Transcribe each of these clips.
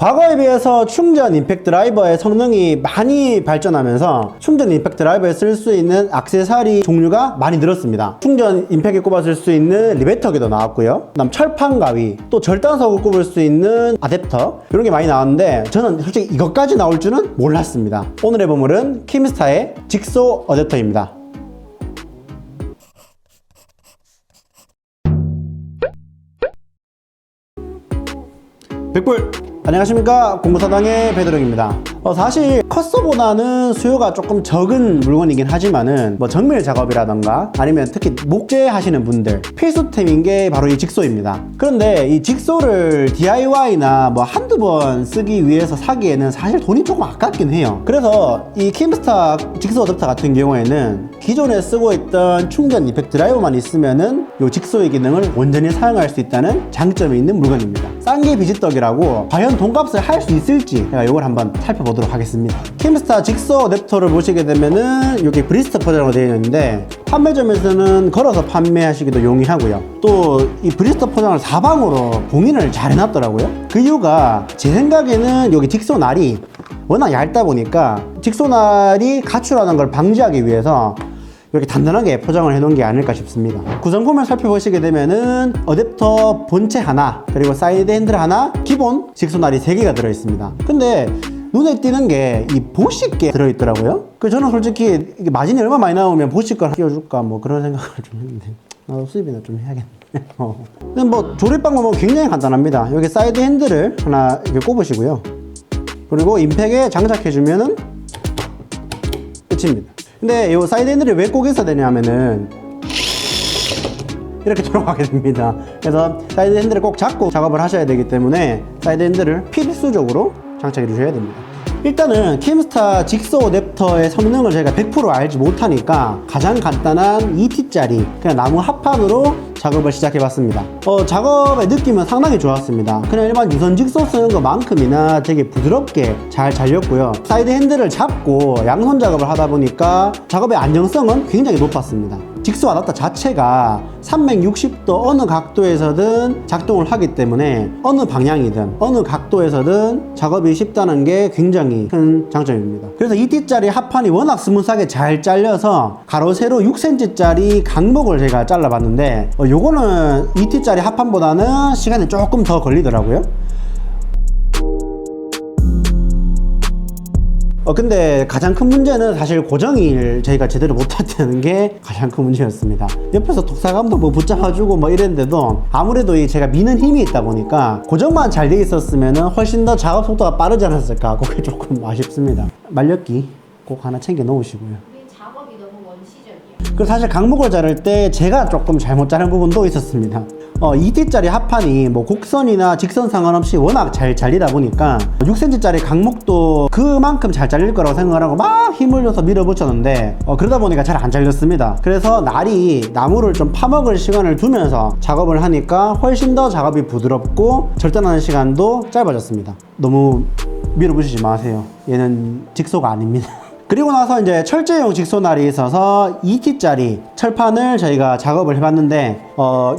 과거에 비해서 충전 임팩트 드라이버의 성능이 많이 발전하면서 충전 임팩트 드라이버에 쓸 수 있는 액세서리 종류가 많이 늘었습니다. 충전 임팩트에 꼽아 쓸 수 있는 리베터기도 나왔고요. 그다음 철판 가위, 또 절단석을 꼽을 수 있는 어댑터, 이런 게 많이 나왔는데 저는 솔직히 이것까지 나올 줄은 몰랐습니다. 오늘의 보물은 킴스타의 직소 어댑터입니다. 백불! 안녕하십니까, 공부사당의 배드롱입니다. 사실 커서보다는 수요가 조금 적은 물건이긴 하지만은 뭐 정밀 작업이라던가 아니면 특히 목재 하시는 분들 필수템인 게 바로 이 직소입니다. 그런데 이 직소를 DIY나 뭐 한두 번 쓰기 위해서 사기에는 사실 돈이 조금 아깝긴 해요. 그래서 이 킴스타 직소 어댑터 같은 경우에는 기존에 쓰고 있던 충전 임팩트 드라이버만 있으면은 이 직소의 기능을 온전히 사용할 수 있다는 장점이 있는 물건입니다. 싼 게 비지떡이라고 과연 돈값을 할 수 있을지 제가 이걸 한번 살펴보도록 하겠습니다. 킴스타 직소 어댑터를 보시게 되면은 여기 브리스터 포장으로 되어 있는데 판매점에서는 걸어서 판매하시기도 용이하고요. 또 이 브리스터 포장을 사방으로 봉인을 잘 해놨더라고요. 그 이유가 제 생각에는 여기 직소 날이 워낙 얇다 보니까 직소날이 가출하는 걸 방지하기 위해서 이렇게 단단하게 포장을 해놓은 게 아닐까 싶습니다. 구성품을 살펴보시게 되면은 어댑터 본체 하나, 그리고 사이드 핸들 하나, 기본 직소날이 3개가 들어있습니다. 근데 눈에 띄는 게 이 보식계 들어있더라고요. 저는 솔직히 마진이 얼마 많이 나오면 보식 걸 끼워줄까 뭐 그런 생각을 좀 했는데 나도 수입이나 좀 해야겠네. 근데 뭐 조립 방법은 굉장히 간단합니다. 여기 사이드 핸들을 하나 이렇게 꼽으시고요. 그리고 임팩에 장착해주면은 끝입니다. 근데 이 사이드 핸들이 왜 꼭 있어야 되냐면은 이렇게 돌아가게 됩니다. 그래서 사이드 핸들을 꼭 잡고 작업을 하셔야 되기 때문에 사이드 핸들을 필수적으로 장착해 주셔야 됩니다. 일단은 킴스타 직소 어댑터의 성능을 저희가 100% 알지 못하니까 가장 간단한 2T짜리 그냥 나무 합판으로 작업을 시작해 봤습니다. 작업의 느낌은 상당히 좋았습니다. 그냥 일반 유선 직소 쓰는 것만큼이나 되게 부드럽게 잘 잘렸고요. 사이드 핸들을 잡고 양손 작업을 하다 보니까 작업의 안정성은 굉장히 높았습니다. 직소 어댑터 자체가 360도 어느 각도에서든 작동을 하기 때문에 어느 방향이든 어느 각도에서든 작업이 쉽다는 게 굉장히 큰 장점입니다. 그래서 2T짜리 합판이 워낙 스무스하게 잘 잘려서 가로 세로 6cm짜리 강목을 제가 잘라봤는데 요거는 2T짜리 합판보다는 시간이 조금 더 걸리더라고요. 근데 가장 큰 문제는 사실 고정을 저희가 제대로 못했다는 게 가장 큰 문제였습니다. 옆에서 독사감도 뭐 붙잡아주고 뭐 이랬는데도 아무래도 제가 미는 힘이 있다 보니까 고정만 잘 돼 있었으면 훨씬 더 작업 속도가 빠르지 않았을까, 그게 조금 아쉽습니다. 말렸기 꼭 하나 챙겨 놓으시고요. 작업이 너무 원시적이에요. 그리고 사실 강목을 자를 때 제가 조금 잘못 자른 부분도 있었습니다. 2T짜리 합판이 뭐 곡선이나 직선 상관없이 워낙 잘 잘리다 보니까 6cm짜리 강목도 그만큼 잘 잘릴 거라고 생각을 하고 막 힘을 줘서 밀어붙였는데 그러다 보니까 잘 안 잘렸습니다. 그래서 날이 나무를 좀 파먹을 시간을 두면서 작업을 하니까 훨씬 더 작업이 부드럽고 절단하는 시간도 짧아졌습니다. 너무 밀어붙이지 마세요. 얘는 직소가 아닙니다. 그리고 나서 이제 철제용 직소날이 있어서 2T짜리 철판을 저희가 작업을 해봤는데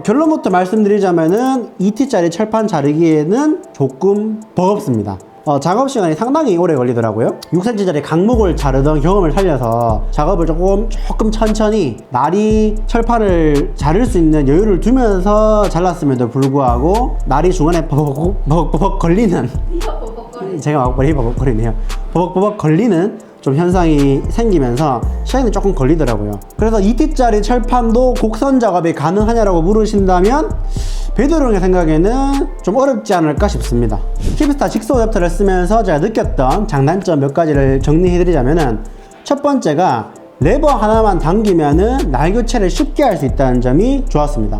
결론부터 말씀드리자면은 2T짜리 철판 자르기에는 조금 버겁습니다. 작업 시간이 상당히 오래 걸리더라고요. 6cm짜리 강목을 자르던 경험을 살려서 작업을 조금 천천히 날이 철판을 자를 수 있는 여유를 두면서 잘랐음에도 불구하고 날이 중간에 버벅버벅 걸리는 제가 버벅거리네요. 버벅버벅 걸리는 좀 현상이 생기면서 시간이 조금 걸리더라고요. 그래서 2T짜리 철판도 곡선 작업이 가능하냐라고 물으신다면 배드롱의 생각에는 좀 어렵지 않을까 싶습니다. 킴스타 직소 어댑터를 쓰면서 제가 느꼈던 장단점 몇 가지를 정리해드리자면은 첫 번째가 레버 하나만 당기면은 날 교체를 쉽게 할 수 있다는 점이 좋았습니다.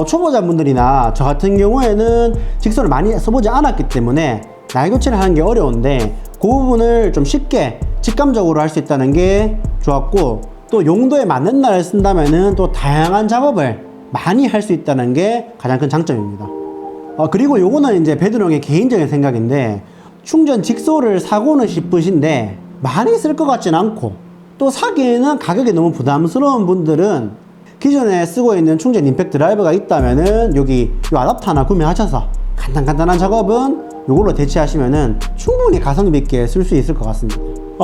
초보자분들이나 저 같은 경우에는 직소를 많이 써보지 않았기 때문에 날 교체를 하는 게 어려운데 그 부분을 좀 쉽게 직감적으로 할 수 있다는 게 좋았고, 또 용도에 맞는 날을 쓴다면은 또 다양한 작업을 많이 할 수 있다는 게 가장 큰 장점입니다. 그리고 요거는 이제 배드롱의 개인적인 생각인데 충전 직소를 사고는 싶으신데 많이 쓸 것 같진 않고 또 사기에는 가격이 너무 부담스러운 분들은 기존에 쓰고 있는 충전 임팩트 드라이버가 있다면은 여기 이 어댑터 하나 구매하셔서 간단한 작업은 이걸로 대체하시면은 충분히 가성비 있게 쓸 수 있을 것 같습니다.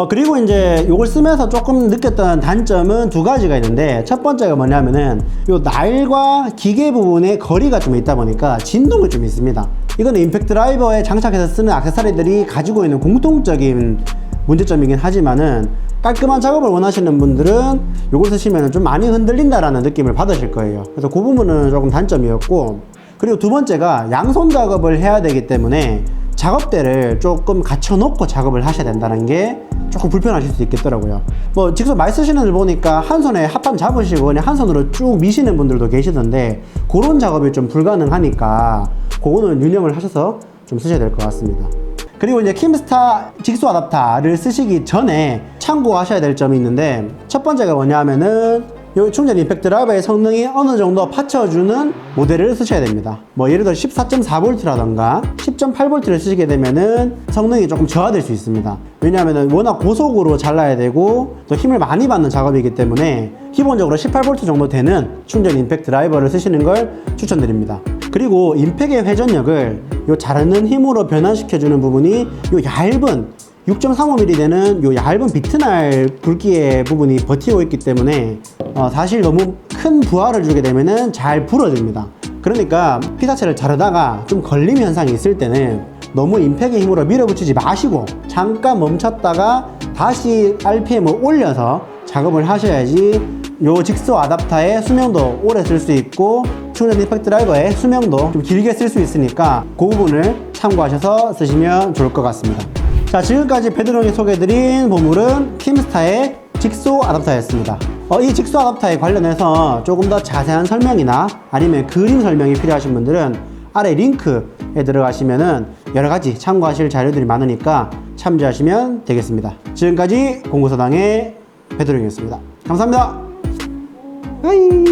그리고 이제 이걸 쓰면서 조금 느꼈던 단점은 두 가지가 있는데, 첫 번째가 뭐냐면은 요 나일과 기계 부분에 거리가 좀 있다 보니까 진동이 좀 있습니다. 이거는 임팩트 드라이버에 장착해서 쓰는 액세서리들이 가지고 있는 공통적인 문제점이긴 하지만은, 깔끔한 작업을 원하시는 분들은 이걸 쓰시면 좀 많이 흔들린다라는 느낌을 받으실 거예요. 그래서 그 부분은 조금 단점이었고, 그리고 두 번째가 양손 작업을 해야 되기 때문에 작업대를 조금 갖춰놓고 작업을 하셔야 된다는 게 조금 불편하실 수 있겠더라고요. 뭐 직접 많이 쓰시는 분 보니까 한 손에 합판 잡으시고 그냥 한 손으로 쭉 미시는 분들도 계시던데, 그런 작업이 좀 불가능하니까 그거는 유념을 하셔서 좀 쓰셔야 될 것 같습니다. 그리고 이제 킴스타 직수 아답터를 쓰시기 전에 참고하셔야 될 점이 있는데, 첫 번째가 뭐냐 하면은 이 충전 임팩트 드라이버의 성능이 어느 정도 받쳐주는 모델을 쓰셔야 됩니다. 뭐 예를 들어 14.4V라던가 10.8V를 쓰시게 되면은 성능이 조금 저하될 수 있습니다. 왜냐하면 워낙 고속으로 잘라야 되고 또 힘을 많이 받는 작업이기 때문에 기본적으로 18V 정도 되는 충전 임팩트 드라이버를 쓰시는 걸 추천드립니다. 그리고 임팩의 회전력을 요 자르는 힘으로 변환시켜주는 부분이 요 얇은 6.35mm 되는 요 얇은 비트날 굵기의 부분이 버티고 있기 때문에 사실 너무 큰 부하를 주게 되면은 잘 부러집니다. 그러니까 피사체를 자르다가 좀 걸림 현상이 있을 때는 너무 임팩의 힘으로 밀어붙이지 마시고 잠깐 멈췄다가 다시 RPM을 올려서 작업을 하셔야지 요 직수 아답터의 수명도 오래 쓸 수 있고 충전 임팩트 드라이버의 수명도 좀 길게 쓸 수 있으니까 그 부분을 참고하셔서 쓰시면 좋을 것 같습니다. 자, 지금까지 베드롱이 소개해드린 보물은 킴스타의 직수 아답터였습니다. 이 직수 아답터에 관련해서 조금 더 자세한 설명이나 아니면 그림 설명이 필요하신 분들은 아래 링크에 들어가시면은 여러 가지 참고하실 자료들이 많으니까 참조하시면 되겠습니다. 지금까지 공구서당의 베드롱이었습니다. 감사합니다. 바이.